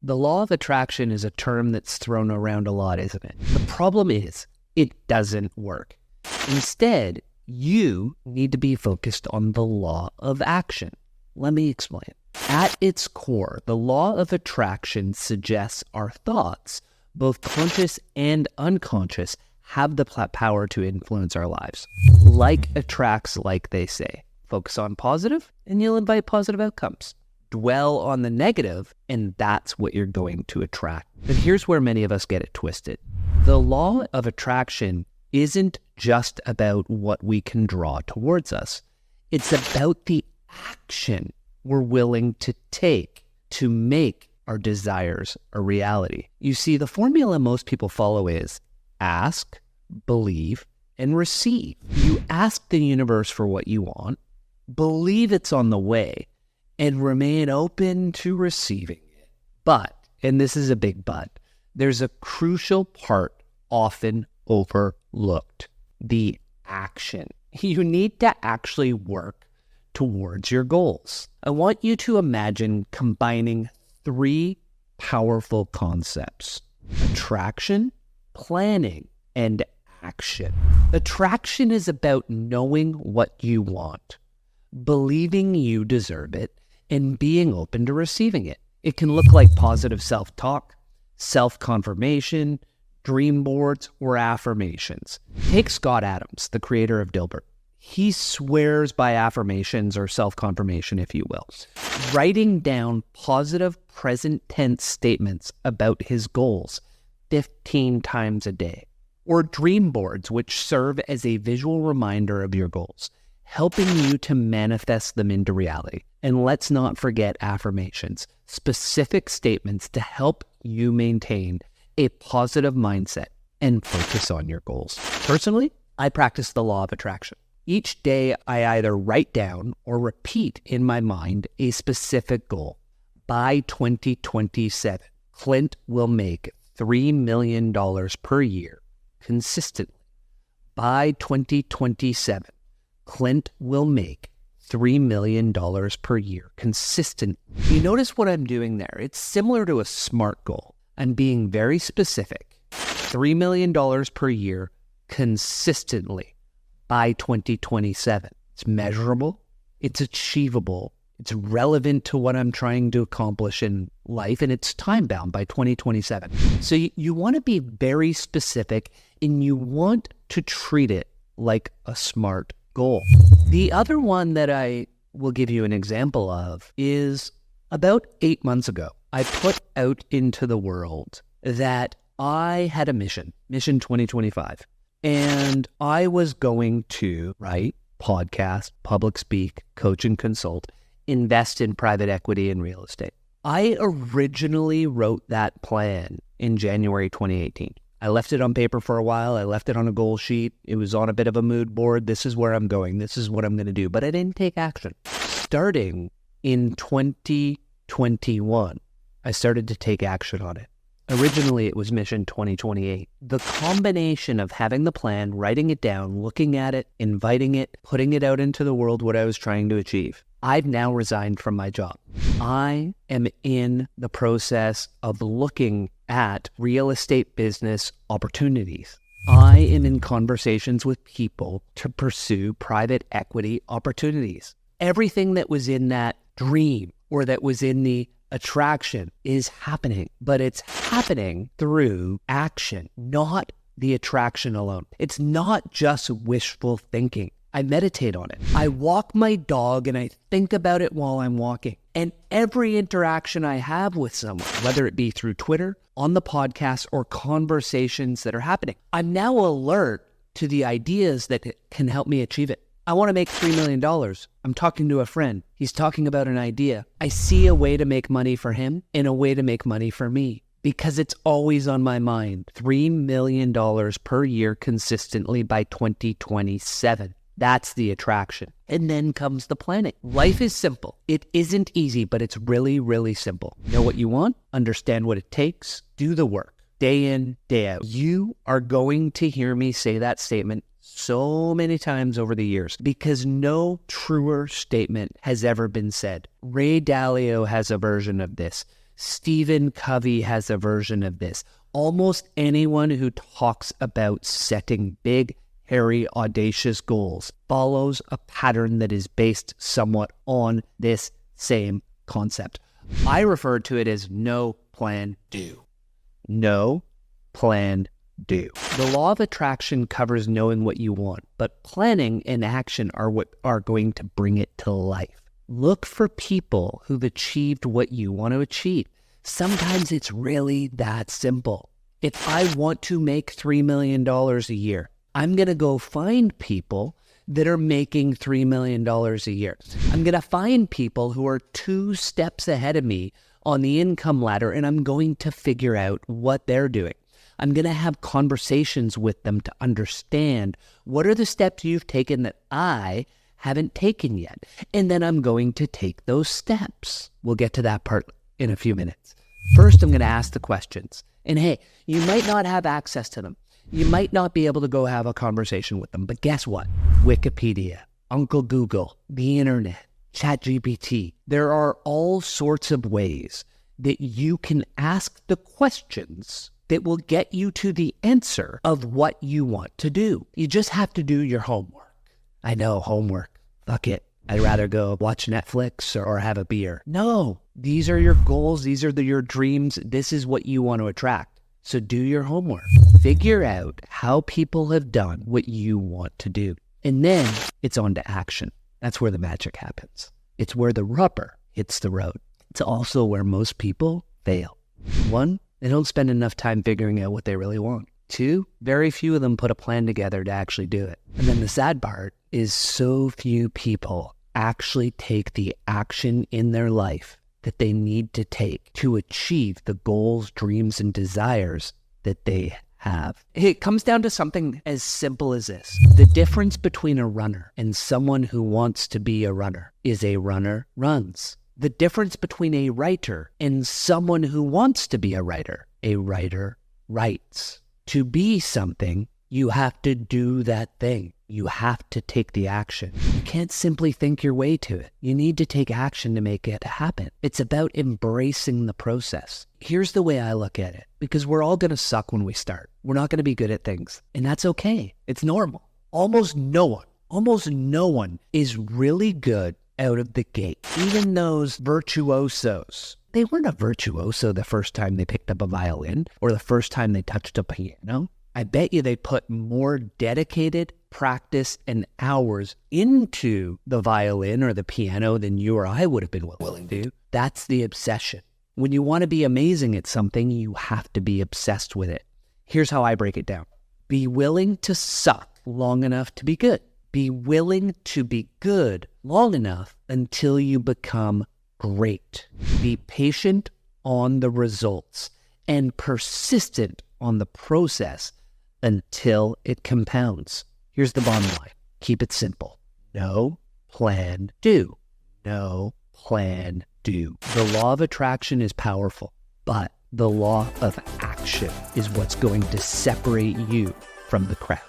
The law of attraction is a term that's thrown around a lot, isn't it? The problem is it doesn't work. Instead, you need to be focused on the law of action. Let me explain. At its core, the law of attraction suggests our thoughts, both conscious and unconscious, have the power to influence our lives. Like attracts like, they say. Focus on positive and you'll invite positive outcomes. Dwell on the negative and that's what you're going to attract. But here's where many of us get it twisted. The law of attraction isn't just about what we can draw towards us. It's about the action we're willing to take to make our desires a reality. You see, the formula most people follow is ask, believe, and receive. You ask the universe for what you want, believe it's on the way, and remain open to receiving it. But, and this is a big but, there's a crucial part often overlooked: the action. You need to actually work towards your goals. I want you to imagine combining three powerful concepts: attraction, planning, and action. Attraction is about knowing what you want, believing you deserve it, and being open to receiving it. It can look like positive self-talk, self-confirmation, dream boards, or affirmations. Take Scott Adams, the creator of Dilbert. He swears by affirmations, or self-confirmation, if you will, writing down positive present tense statements about his goals 15 times a day. Or dream boards, which serve as a visual reminder of your goals, helping you to manifest them into reality. And let's not forget affirmations, specific statements to help you maintain a positive mindset and focus on your goals. Personally, I practice the law of attraction. Each day, I either write down or repeat in my mind a specific goal. By 2027, Clint will make $3 million per year consistently. By 2027, Clint will make $3 million per year consistently. You notice what I'm doing there? It's similar to a SMART goal. I'm being very specific. $3 million per year consistently by 2027. It's measurable, it's achievable, it's relevant to what I'm trying to accomplish in life, and it's time-bound by 2027. So you want to be very specific, and you want to treat it like a SMART goal. The other one that I will give you an example of is about 8 months ago. I put out into the world that I had a mission 2025, and I was going to write, podcast, public speak, coach and consult, invest in private equity and real estate. I originally wrote that plan in January 2018. I left it on paper for a while. I left it on a goal sheet. It was on a bit of a mood board. This is where I'm going. This is what I'm going to do. But I didn't take action. Starting in 2021, I started to take action on it. Originally, it was Mission 2028. The combination of having the plan, writing it down, looking at it, inviting it, putting it out into the world, what I was trying to achieve. I've now resigned from my job. I am in the process of looking at real estate business opportunities. I am in conversations with people to pursue private equity opportunities. Everything that was in that dream or that was in the attraction is happening, but it's happening through action, not the attraction alone. It's not just wishful thinking. I meditate on it. I walk my dog and I think about it while I'm walking. And every interaction I have with someone, whether it be through Twitter, on the podcast, or conversations that are happening, I'm now alert to the ideas that can help me achieve it. I want to make $3 million. I'm talking to a friend. He's talking about an idea. I see a way to make money for him and a way to make money for me because it's always on my mind. $3 million per year consistently by 2027. That's the attraction. And then comes the planning. Life is simple. It isn't easy, but it's really, really simple. Know what you want, understand what it takes, do the work, day in, day out. You are going to hear me say that statement so many times over the years because no truer statement has ever been said. Ray Dalio has a version of this. Stephen Covey has a version of this. Almost anyone who talks about setting big, hairy, audacious goals follows a pattern that is based somewhat on this same concept. I refer to it as no plan, do. No plan, do. The law of attraction covers knowing what you want, but planning and action are what are going to bring it to life. Look for people who've achieved what you want to achieve. Sometimes it's really that simple. If I want to make $3 million a year, I'm going to go find people that are making $3 million a year. I'm going to find people who are 2 steps ahead of me on the income ladder, and I'm going to figure out what they're doing. I'm going to have conversations with them to understand what are the steps you've taken that I haven't taken yet. And then I'm going to take those steps. We'll get to that part in a few minutes. First, I'm going to ask the questions. And hey, you might not have access to them. You might not be able to go have a conversation with them, but guess what? Wikipedia, Uncle Google, the internet, ChatGPT. There are all sorts of ways that you can ask the questions that will get you to the answer of what you want to do. You just have to do your homework. I know, homework. Fuck it. I'd rather go watch Netflix or have a beer. No, these are your goals. These are your dreams. This is what you want to attract. So do your homework. Figure out how people have done what you want to do. And then it's on to action. That's where the magic happens. It's where the rubber hits the road. It's also where most people fail. 1, they don't spend enough time figuring out what they really want. 2, very few of them put a plan together to actually do it. And then the sad part is so few people actually take the action in their life that they need to take to achieve the goals, dreams, and desires that they have. It comes down to something as simple as this. The difference between a runner and someone who wants to be a runner is a runner runs. The difference between a writer and someone who wants to be a writer writes. To be something, you have to do that thing. You have to take the action. You can't simply think your way to it. You need to take action to make it happen. It's about embracing the process. Here's the way I look at it, because we're all going to suck when we start. We're not going to be good at things, and that's okay. It's normal. Almost no one is really good out of the gate. Even those virtuosos. They weren't a virtuoso the first time they picked up a violin or the first time they touched a piano. I bet you they put more dedicated practice and hours into the violin or the piano than you or I would have been willing to. That's the obsession. When you want to be amazing at something, you have to be obsessed with it. Here's how I break it down. Be willing to suck long enough to be good. Be willing to be good long enough until you become great. Be patient on the results and persistent on the process until it compounds. Here's the bottom line. Keep it simple. No plan, do. No plan, do. The law of attraction is powerful, but the law of action is what's going to separate you from the crowd.